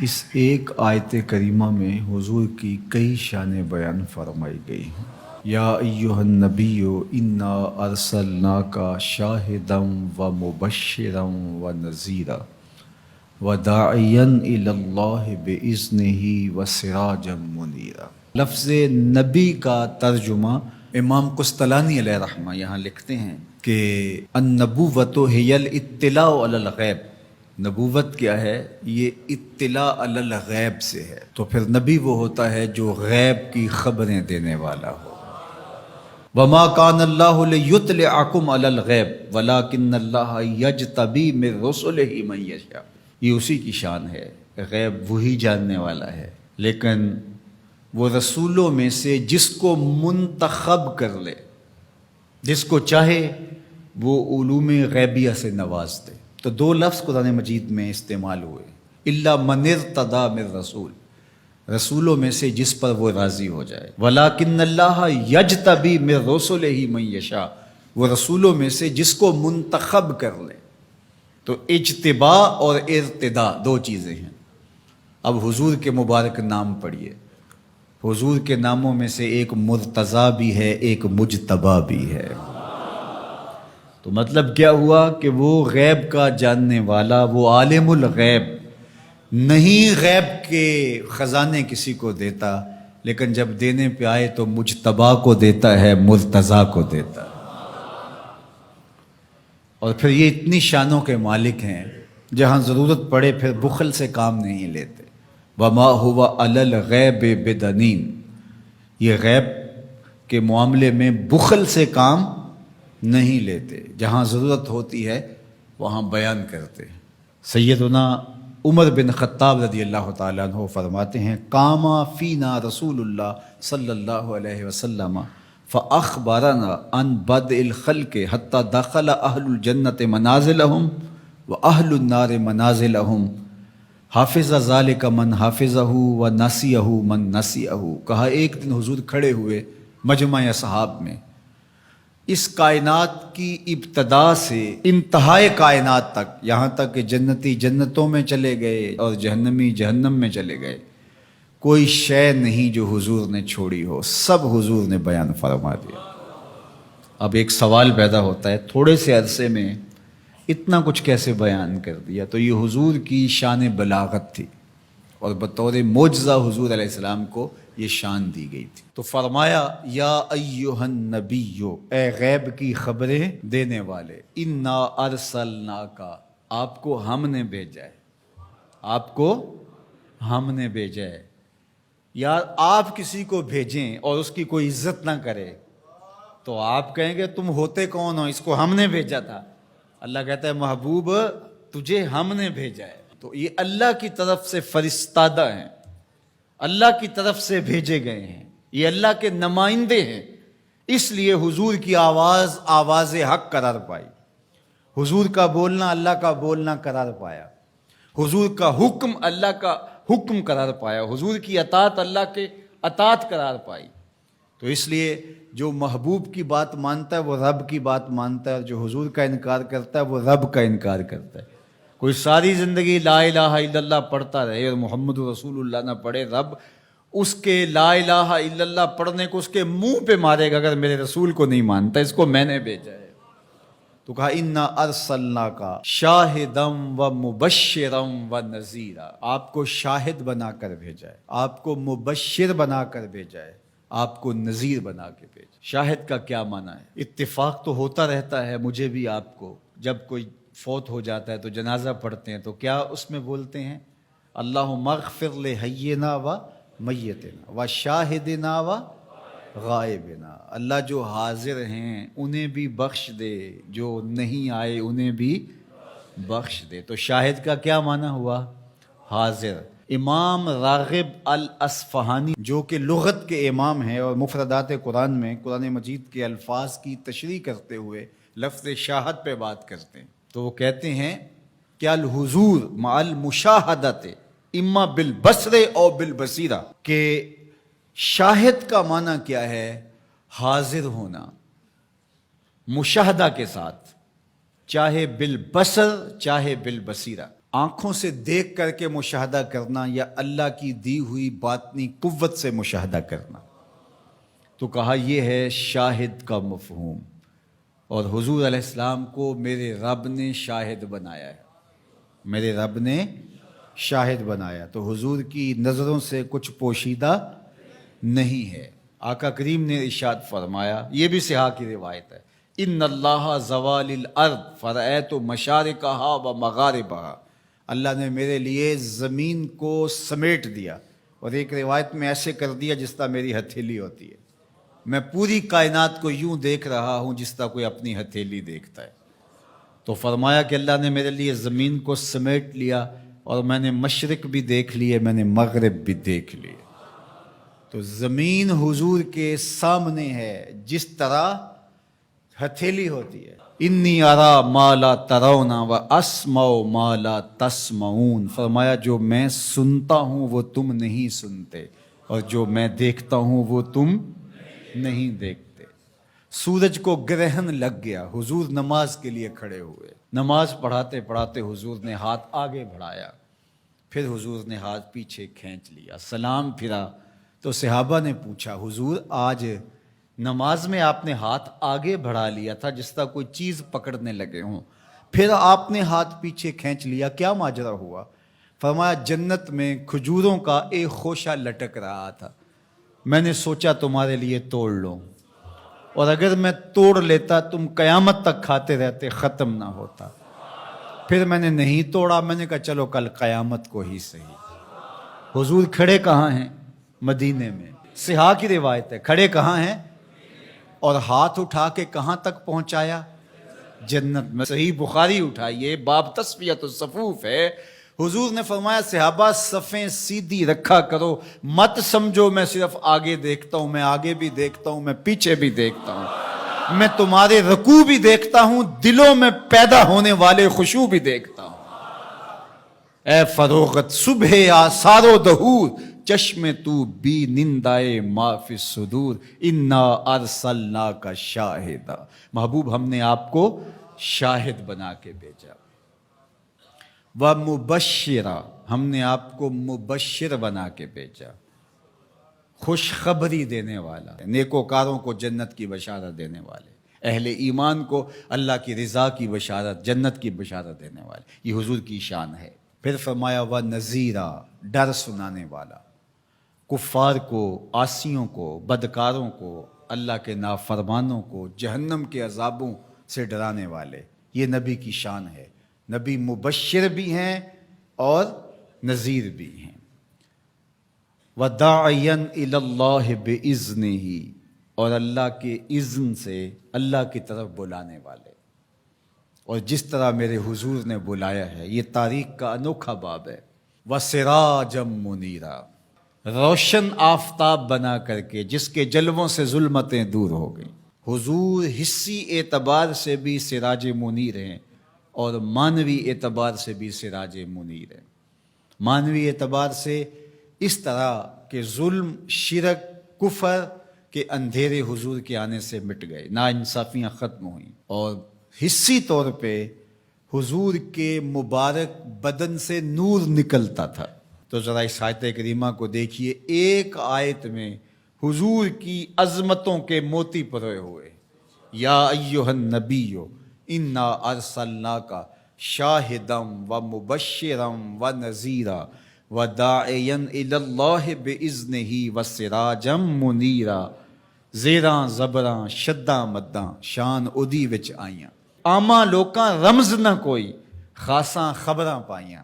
اس ایک آیت کریمہ میں حضور کی کئی شانیں بیان فرمائی گئی ہیں۔ یا ایہا النبی انا ارسلناک شاہدا و مبشرا و نذیرا وداعیا الی اللہ باذنہ و سراجا منیرا۔ لفظ نبی کا ترجمہ امام قسطلانی علیہ رحمہ یہاں لکھتے ہیں کہ النبوۃ ہی الاطلاع علی الغیب۔ نبوت کیا ہے؟ یہ اطلاع علی الغیب سے ہے، تو پھر نبی وہ ہوتا ہے جو غیب کی خبریں دینے والا ہو۔ وما کان اللہ لیطلعکم علی الغیب ولکن اللہ یجتبی من رسلہ من یشاء۔ یہ اسی کی شان ہے، غیب وہی جاننے والا ہے، لیکن وہ رسولوں میں سے جس کو منتخب کر لے، جس کو چاہے وہ علوم غیبیہ سے نواز دے۔ تو دو لفظ قرآن مجید میں استعمال ہوئے، الا من ارتضی من رسول، رسولوں میں سے جس پر وہ راضی ہو جائے، ولیکن اللہ یجتبی من رسلہ من یشاء، وہ رسولوں میں سے جس کو منتخب کر لے۔ تو اجتباء اور ارتداء دو چیزیں ہیں۔ اب حضور کے مبارک نام پڑھیے، حضور کے ناموں میں سے ایک مرتضیٰ بھی ہے، ایک مجتبیٰ بھی ہے۔ تو مطلب کیا ہوا کہ وہ غیب کا جاننے والا، وہ عالم الغیب نہیں، غیب کے خزانے کسی کو دیتا، لیکن جب دینے پہ آئے تو مجتبیٰ کو دیتا ہے، مرتضیٰ کو دیتا ہے۔ اور پھر یہ اتنی شانوں کے مالک ہیں، جہاں ضرورت پڑے پھر بخل سے کام نہیں لیتے۔ وما ہوا علی الغیب بدنین، یہ غیب کے معاملے میں بخل سے کام نہیں لیتے، جہاں ضرورت ہوتی ہے وہاں بیان کرتے۔ سیدنا عمر بن خطاب رضی اللہ تعالیٰ عنہ فرماتے ہیں، قام فینا رسول اللہ صلی اللہ علیہ وسلم فاخبرنا عن بدء الخلق حتی دخل اہل الجنت منازلہم واہل النار منازلہم، حافظ ذالک من حافظہ و نسیہ من نسیہ۔ کہا ایک دن حضور کھڑے ہوئے مجمع اصحاب میں، اس کائنات کی ابتدا سے انتہائے کائنات تک، یہاں تک کہ جنتی جنتوں میں چلے گئے اور جہنمی جہنم میں چلے گئے، کوئی شے نہیں جو حضور نے چھوڑی ہو، سب حضور نے بیان فرما دیا۔ اب ایک سوال پیدا ہوتا ہے، تھوڑے سے عرصے میں اتنا کچھ کیسے بیان کر دیا؟ تو یہ حضور کی شان بلاغت تھی، اور بطور معجزہ حضور علیہ السلام کو یہ شان دی گئی تھی۔ تو فرمایا یا ایہا النبی، اے غیب کی خبریں دینے والے، انا ارسلناک، آپ کو ہم نے بھیجا ہے، آپ کو ہم نے بھیجا ہے۔ یار آپ کسی کو بھیجیں اور اس کی کوئی عزت نہ کرے تو آپ کہیں گے تم ہوتے کون ہو، اس کو ہم نے بھیجا تھا۔ اللہ کہتا ہے محبوب تجھے ہم نے بھیجا ہے۔ تو یہ اللہ کی طرف سے فرستادہ ہیں، اللہ کی طرف سے بھیجے گئے ہیں، یہ اللہ کے نمائندے ہیں، اس لیے حضور کی آواز آواز حق قرار پائی، حضور کا بولنا اللہ کا بولنا قرار پایا، حضور کا حکم اللہ کا حکم قرار پایا، حضور کی اطاعت اللہ کے اطاعت قرار پائی۔ تو اس لیے جو محبوب کی بات مانتا ہے وہ رب کی بات مانتا ہے، اور جو حضور کا انکار کرتا ہے وہ رب کا انکار کرتا ہے۔ کوئی ساری زندگی لا الہ الا اللہ پڑھتا رہے اور محمد رسول اللہ نہ پڑھے، رب اس کے لا الہ الا اللہ پڑھنے کو اس کے منہ پہ مارے گا اگر میرے رسول کو نہیں مانتا، اس کو میں نے بھیجا ہے۔ تو کہا انا ارسلناک شاہدا و مبشرا و نذیرا، آپ کو شاہد بنا کر بھیجا ہے، آپ کو مبشر بنا کر بھیجا ہے، آپ کو نذیر بنا کے بھیجا۔ شاہد کا کیا معنی ہے؟ اتفاق تو ہوتا رہتا ہے مجھے بھی آپ کو، جب کوئی فوت ہو جاتا ہے تو جنازہ پڑھتے ہیں تو کیا اس میں بولتے ہیں اللہم اغفر لحینا و میتنا و شاہدنا و غائبنا، اللہ جو حاضر ہیں انہیں بھی بخش دے، جو نہیں آئے انہیں بھی بخش دے۔ تو شاہد کا کیا معنی ہوا؟ حاضر۔ امام راغب الاصفہانی جو کہ لغت کے امام ہیں اور مفردات قرآن میں قرآن مجید کے الفاظ کی تشریح کرتے ہوئے لفظ شاہد پہ بات کرتے ہیں، تو وہ کہتے ہیں کہ الحضور مع المشاہدت اما بالبصر او بالبصیرہ، کہ شاہد کا معنی کیا ہے؟ حاضر ہونا مشاہدہ کے ساتھ، چاہے بالبصر چاہے بالبصیرہ۔ آنکھوں سے دیکھ کر کے مشاہدہ کرنا یا اللہ کی دی ہوئی باطنی قوت سے مشاہدہ کرنا؟ تو کہا یہ ہے شاہد کا مفہوم، اور حضور علیہ السلام کو میرے رب نے شاہد بنایا ہے، میرے رب نے شاہد بنایا، تو حضور کی نظروں سے کچھ پوشیدہ نہیں ہے۔ آقا کریم نے ارشاد فرمایا، یہ بھی صحاح کی روایت ہے، ان اللہ زوال الارض فرأیت مشارقہا و مغاربہا، اللہ نے میرے لیے زمین کو سمیٹ دیا، اور ایک روایت میں ایسے کر دیا جس طرح میری ہتھیلی ہوتی ہے، میں پوری کائنات کو یوں دیکھ رہا ہوں جس طرح کوئی اپنی ہتھیلی دیکھتا ہے۔ تو فرمایا کہ اللہ نے میرے لیے زمین کو سمیٹ لیا، اور میں نے مشرق بھی دیکھ لیے، میں نے مغرب بھی دیکھ لیے۔ تو زمین حضور کے سامنے ہے جس طرح ہتھیلی ہوتی ہے۔ انی ارا ما لا ترون و اسمع ما لا تسمعون، فرمایا جو میں سنتا ہوں وہ تم نہیں سنتے، اور جو میں دیکھتا ہوں وہ تم نہیں دیکھتے۔ سورج کو گرہن لگ گیا، حضور نماز کے لیے کھڑے ہوئے، نماز پڑھاتے پڑھاتے حضور نے ہاتھ آگے بڑھایا، پھر حضور نے ہاتھ پیچھے کھینچ لیا، سلام پھرا، تو صحابہ نے پوچھا حضور آج نماز میں آپ نے ہاتھ آگے بڑھا لیا تھا جس طرح کوئی چیز پکڑنے لگے ہوں، پھر آپ نے ہاتھ پیچھے کھینچ لیا، کیا ماجرا ہوا؟ فرمایا جنت میں کھجوروں کا ایک خوشہ لٹک رہا تھا، میں نے سوچا تمہارے لیے توڑ لوں، اور اگر میں توڑ لیتا تم قیامت تک کھاتے رہتے، ختم نہ ہوتا، پھر میں نے نہیں توڑا، میں نے کہا چلو کل قیامت کو ہی صحیح۔ حضور کھڑے کہاں ہیں؟ مدینے میں، صحاح کی روایت ہے، کھڑے کہاں ہیں؟ اور ہاتھ اٹھا کے کہاں تک پہنچایا؟ جنت میں۔ صحیح بخاری اٹھائیے، باب تصفیۃ الصفوف ہے، حضور نے فرمایا صحابہ صفیں سیدھی رکھا کرو، مت سمجھو میں صرف آگے دیکھتا ہوں، میں آگے بھی دیکھتا ہوں، میں پیچھے بھی دیکھتا ہوں، میں تمہارے رکوع بھی دیکھتا ہوں، دلوں میں پیدا ہونے والے خشوع بھی دیکھتا ہوں۔ اے فروغت صبح آثار و دہور، چشم تو بی نندائے ما فی الصدور، انا ارسلناک شاہدا، محبوب ہم نے آپ کو شاہد بنا کے بھیجا، و مبشرا، ہم نے آپ کو مبشر بنا کے بھیجا، خوشخبری دینے والا، نیکوکاروں کو جنت کی بشارت دینے والے، اہل ایمان کو اللہ کی رضا کی بشارت، جنت کی بشارت دینے والے، یہ حضور کی شان ہے۔ پھر فرمایا و نذیرا، ڈر سنانے والا، کفار کو، عاصیوں کو، بدکاروں کو، اللہ کے نافرمانوں کو جہنم کے عذابوں سے ڈرانے والے، یہ نبی کی شان ہے، نبی مبشر بھی ہیں اور نذیر بھی ہیں۔ وَدَاعِيًا إِلَى اللَّهِ بِإِذْنِهِ، اور اللہ کے اذن سے اللہ کی طرف بلانے والے، اور جس طرح میرے حضور نے بلایا ہے، یہ تاریخ کا انوکھا باب ہے۔ وَسِرَاجًا مُنِيرًا، روشن آفتاب بنا کر کے جس کے جلووں سے ظلمتیں دور ہو گئیں۔ حضور حصی اعتبار سے بھی سراج منیر ہیں، اور معنوی اعتبار سے بھی سراج منیر ہیں۔ معنوی اعتبار سے اس طرح کہ ظلم، شرک، کفر کے اندھیرے حضور کے آنے سے مٹ گئے، ناانصافیاں ختم ہوئیں، اور حصی طور پہ حضور کے مبارک بدن سے نور نکلتا تھا۔ تو ذرا اس آیت کریمہ کو دیکھیے، ایک آیت میں حضور کی عظمتوں کے موتی پروئے ہوئے۔ یا ایھا النبی انا ارسلناک شاہدا و مبشرا و نذیرا و داعیا الی اللہ باذنہ و سراجا منیرا، زیراں زبراں شداں مداں شان ادی وچ آئیاں، عاماں لوکاں رمز نہ کوئی، خاصاں خبراں پائیاں۔